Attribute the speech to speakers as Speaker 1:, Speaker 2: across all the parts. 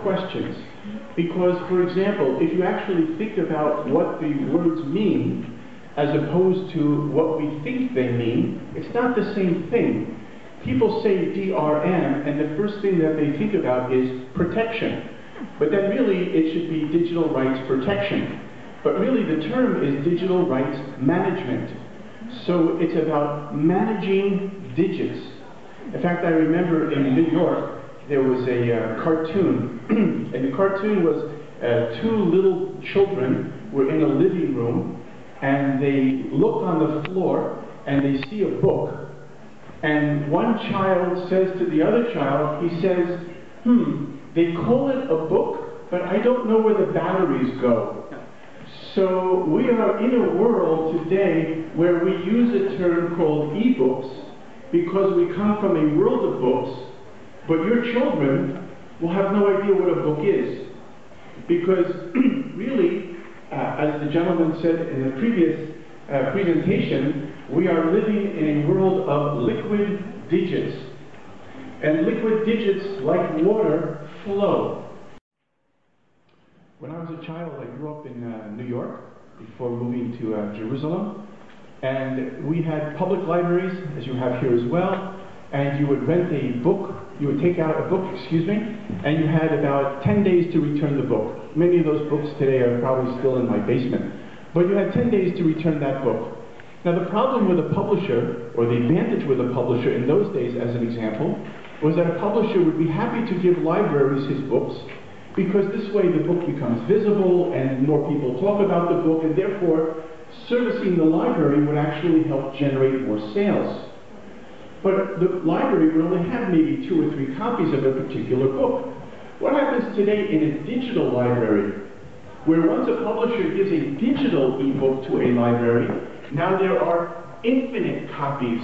Speaker 1: questions. Because, for example, if you actually think about what the words mean, as opposed to what we think they mean, it's not the same thing. People say DRM, and the first thing that they think about is protection. But then really, it should be digital rights protection. But really, the term is digital rights management. So it's about managing digits. In fact, I remember in New York, there was a cartoon, and the cartoon was two little children were in a living room, and they look on the floor, and they see a book, and one child says to the other child, he says, they call it a book, but I don't know where the batteries go. So we are in a world today where we use a term called e-books because we come from a world of books, but your children will have no idea what a book is. Because really, as the gentleman said in the previous presentation, we are living in a world of liquid digits. And liquid digits, like water, flow. When I was a child, I grew up in New York before moving to Jerusalem. And we had public libraries, as you have here as well. And you would rent a book, you would take out a book, and you had about 10 days to return the book. Many of those books today are probably still in my basement. But you had 10 days to return that book. Now the problem with a publisher, or the advantage with a publisher in those days as an example, was that a publisher would be happy to give libraries his books, because this way the book becomes visible and more people talk about the book, and therefore servicing the library would actually help generate more sales. But the library would only have maybe 2 or 3 copies of a particular book. What happens today in a digital library, where once a publisher gives a digital ebook to a library, now there are infinite copies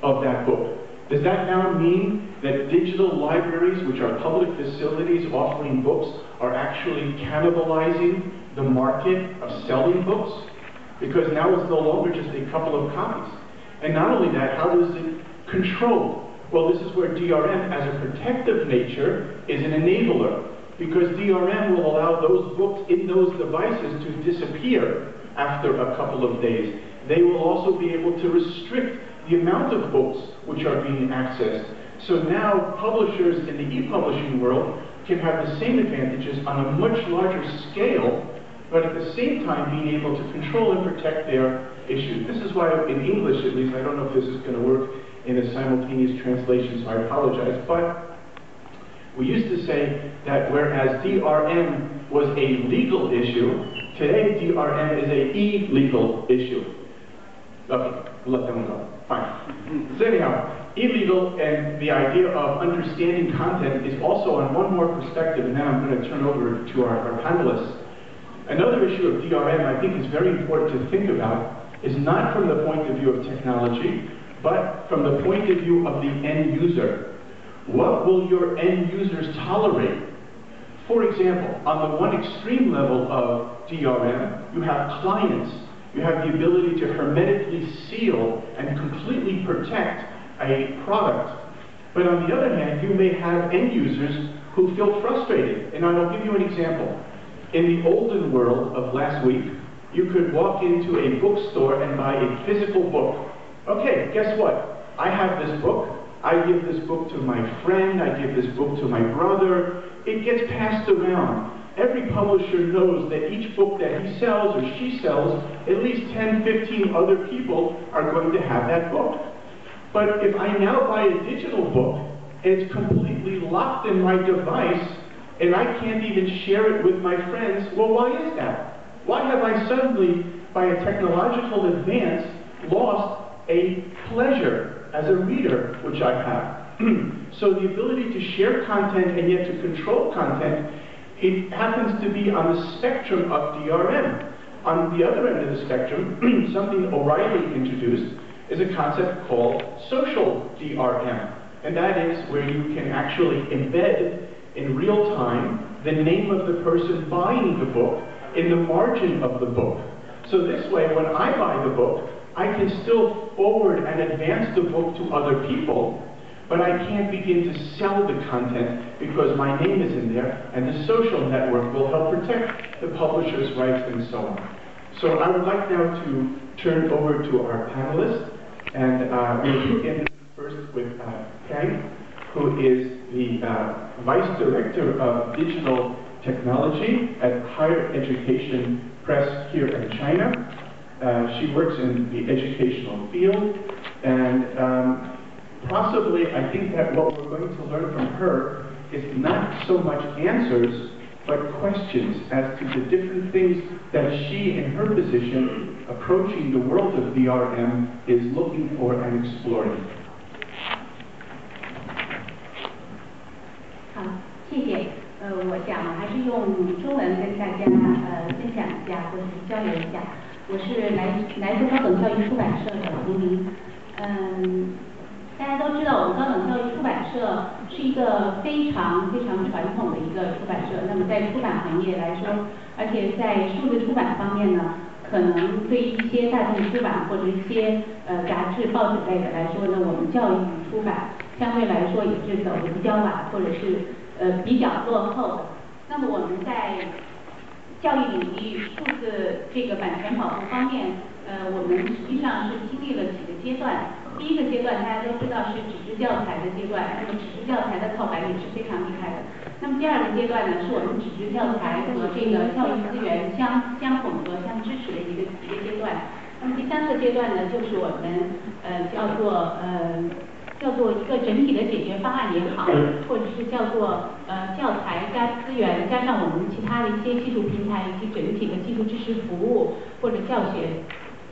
Speaker 1: of that book. Does that now mean that digital libraries, which are public facilities offering books, are actually cannibalizing the market of selling books? Because now it's no longer just a couple of copies. And not only that, how is it controlled? Well, this is where DRM, as a protective nature, is an enabler. Because DRM will allow those books in those devices to disappear after a couple of days. They will also be able to restrict the amount of books which are being accessed. So now publishers in the e-publishing world can have the same advantages on a much larger scale, but at the same time being able to control and protect their issues. This is why in English, at least, I don't know if this is going to work in a simultaneous translation, so I apologize, but we used to say that whereas DRM was a legal issue, today DRM is a illegal issue. Okay, let them go. Fine. So anyhow, illegal and the idea of understanding content is also on one more perspective, and then I'm going to turn over to our panelists. Another issue of DRM I think is very important to think about is not from the point of view of technology, but from the point of view of the end user. What will your end users tolerate? For example, on the one extreme level of DRM, you have clients. You have the ability to hermetically seal and completely protect a product. But on the other hand, you may have end users who feel frustrated. And I will give you an example. In the olden world of last week, you could walk into a bookstore and buy a physical book. Okay, guess what? I have this book. I give this book to my friend. I give this book to my brother. It gets passed around. Every publisher knows that each book that he sells or she sells, at least 10, 15 other people are going to have that book. But if I now buy a digital book, it's completely locked in my device, and I can't even share it with my friends, well, why is that? Why have I suddenly, by a technological advance, lost a pleasure as a reader, which I have? So the ability to share content and yet to control content, it happens to be on the spectrum of DRM. On the other end of the spectrum, something O'Reilly introduced is a concept called social DRM. And that is where you can actually embed in real time the name of the person buying the book in the margin of the book. So this way, when I buy the book, I can still forward and advance the book to other people, but I can't begin to sell the content because my name is in there, and the social network will help protect the publisher's rights and so on. So I would like now to turn over to our panelists, and we'll begin first with Kang, who is the Vice Director of Digital Technology at Higher Education Press here in China. She works in the educational field, and possibly I think that what we're going to learn from her is not so much answers, but questions as to the different things that she, in her position, approaching the world of DRM, is looking for and exploring.
Speaker 2: 好，谢谢。我想还是用中文跟大家分享一下，或者是交流一下。我是来自高等教育出版社的胡明。大家都知道，我们高等教育出版社是一个非常传统的一个出版社。那么在出版行业来说，而且在数字出版方面呢，可能对于一些大众出版或者一些杂志、报纸类的来说呢，我们教育出版相对来说也是走得比较晚，或者是比较落后的。那么我们在教育领域数字这个版权保护方面，我们实际上是经历了几个阶段。第一个阶段大家都知道是纸质教材的阶段，那么纸质教材的盗版也是非常厉害的。那么第二个阶段呢，是我们纸质教材和这个教育资源相混合、相支持的一个阶段。那么第三个阶段呢，就是我们叫做一个整体的解决方案也好，或者是叫做教材加资源加上我们其他的一些技术平台以及整体的技术支持服务或者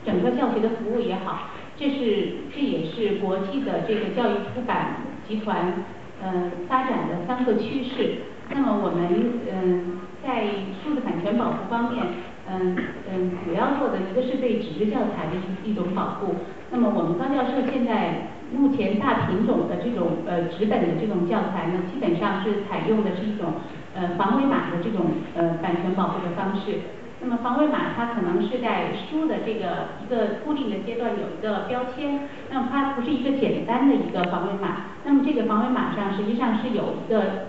Speaker 2: 整个教学的服务也好，这也是国际的这个教育出版集团发展的3个趋势。那么我们在数字版权保护方面，主要做的一个是对纸质教材的一种保护。那么我们高教社现在目前大品种的这种纸本的这种教材呢，基本上是采用的是一种防伪码的这种版权保护的方式。那么防伪码它可能是在书的这个一个固定的阶段有一个标签，那么它不是一个简单的一个防伪码。那么这个防伪码上实际上是有一个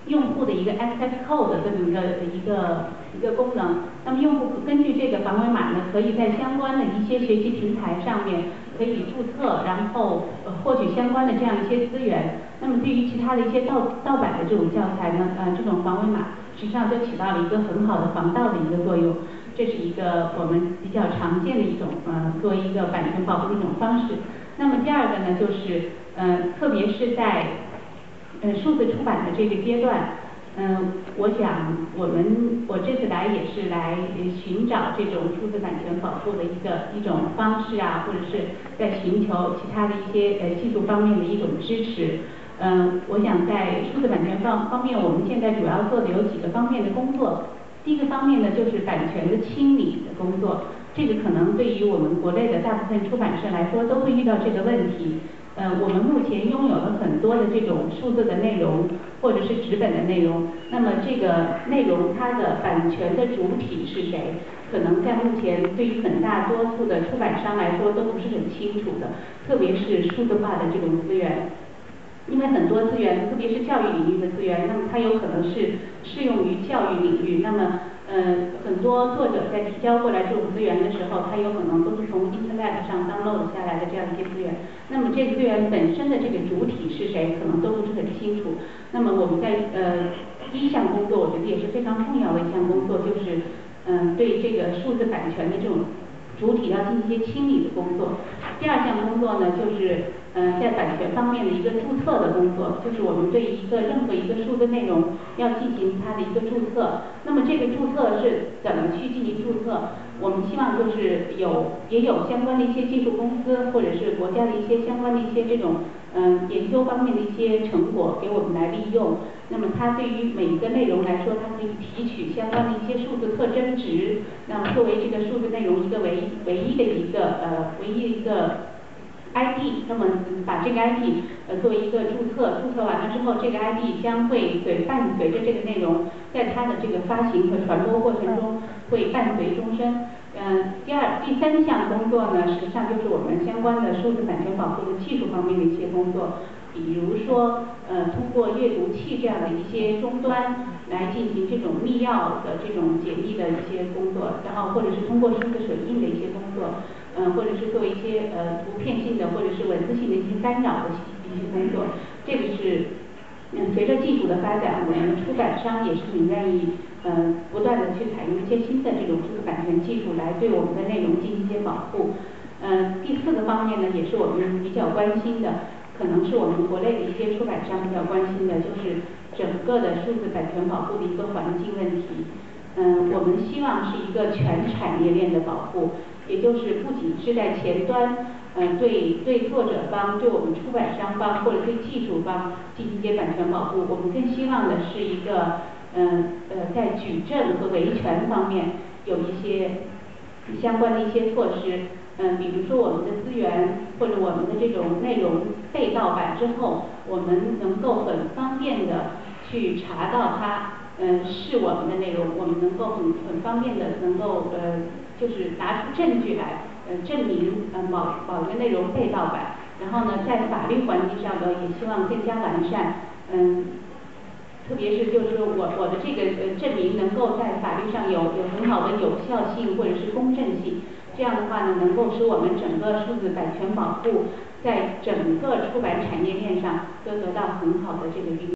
Speaker 2: 用户的一个 access code 的这么一个功能。那么用户根据这个防伪码呢，可以在相关的一些学习平台上面可以注册，然后获取相关的这样一些资源。那么对于其他的一些盗版的这种教材呢，这种防伪码实际上就起到了一个很好的防盗的一个作用。这是一个我们比较常见的一种作为一个版权保护的一种方式。那么第二个呢，就是特别是在数字出版的这个阶段，我想我这次来也是来寻找这种数字版权保护的一种方式啊，或者是在寻求其他的一些技术方面的一种支持。我想在数字版权方面，我们现在主要做的有几个方面的工作。第一个方面呢，就是版权的清理的工作。这个可能对于我们国内的大部分出版社来说都会遇到这个问题。我们目前拥有了很多的这种数字的内容或者是纸本的内容，那么这个内容它的版权的主体是谁，可能在目前对于很大多数的出版商来说都不是很清楚的，特别是数字化的这种资源。因为很多资源，特别是教育领域的资源，那么它有可能是适用于教育领域。那么，很多作者在提交过来这种资源的时候，他有可能都是从 Internet 上 download 下来的这样一些资源。那么这个资源本身的这个主体是谁，可能都不是很清楚。那么我们在第一项工作，我觉得也是非常重要的一项工作，就是对这个数字版权的这种主体要进行一些清理的工作。第二项工作呢，就是在版权方面的一个注册的工作，就是我们对任何一个数字内容要进行它的一个注册。那么这个注册是怎么去进行注册？我们希望就是也有相关的一些技术公司或者是国家的一些相关的一些这种研究方面的一些成果给我们来利用。那么它对于每一个内容来说，它可以提取相关的一些数字特征值，那么作为这个数字内容一个唯一的一个 ID， 那么把这个 ID 作为一个注册完了之后，这个 ID 将会伴随着这个内容，在它的这个发行和传播过程中会伴随终身。第三项工作呢，实际上就是我们相关的数字版权保护的技术方面的一些工作。比如说通过阅读器这样的一些终端来进行这种密钥的这种解密的一些工作，然后或者是通过数字水印的一些工作，或者是做一些图片性的或者是文字性的一些干扰的一些工作，这个是随着技术的发展，我们出版商也是很愿意不断的去采用一些新的这种知识版权技术来对我们的内容进行一些保护。第四个方面呢，也是我们比较关心的，可能是我们国内的一些出版商比较关心的，就是整个的数字版权保护的一个环境问题。我们希望是一个全产业链的保护，也就是不仅是在前端，对作者方、对我们出版商方或者对技术方进行一些版权保护，我们更希望的是一个在举证和维权方面有一些相关的一些措施。比如说我们的资源或者我们的这种内容被盗版之后，我们能够很方便的去查到它是我们的内容，我们能够很方便的能够就是拿出证据来证明某一个内容被盗版。然后呢，在法律环境上呢，也希望更加完善。特别是就是说我的这个证明能够在法律上有很好的有效性或者是公正性，这样的话呢，能够使我们整个数字版权保护在整个出版产业链上都得到很好的这个运用。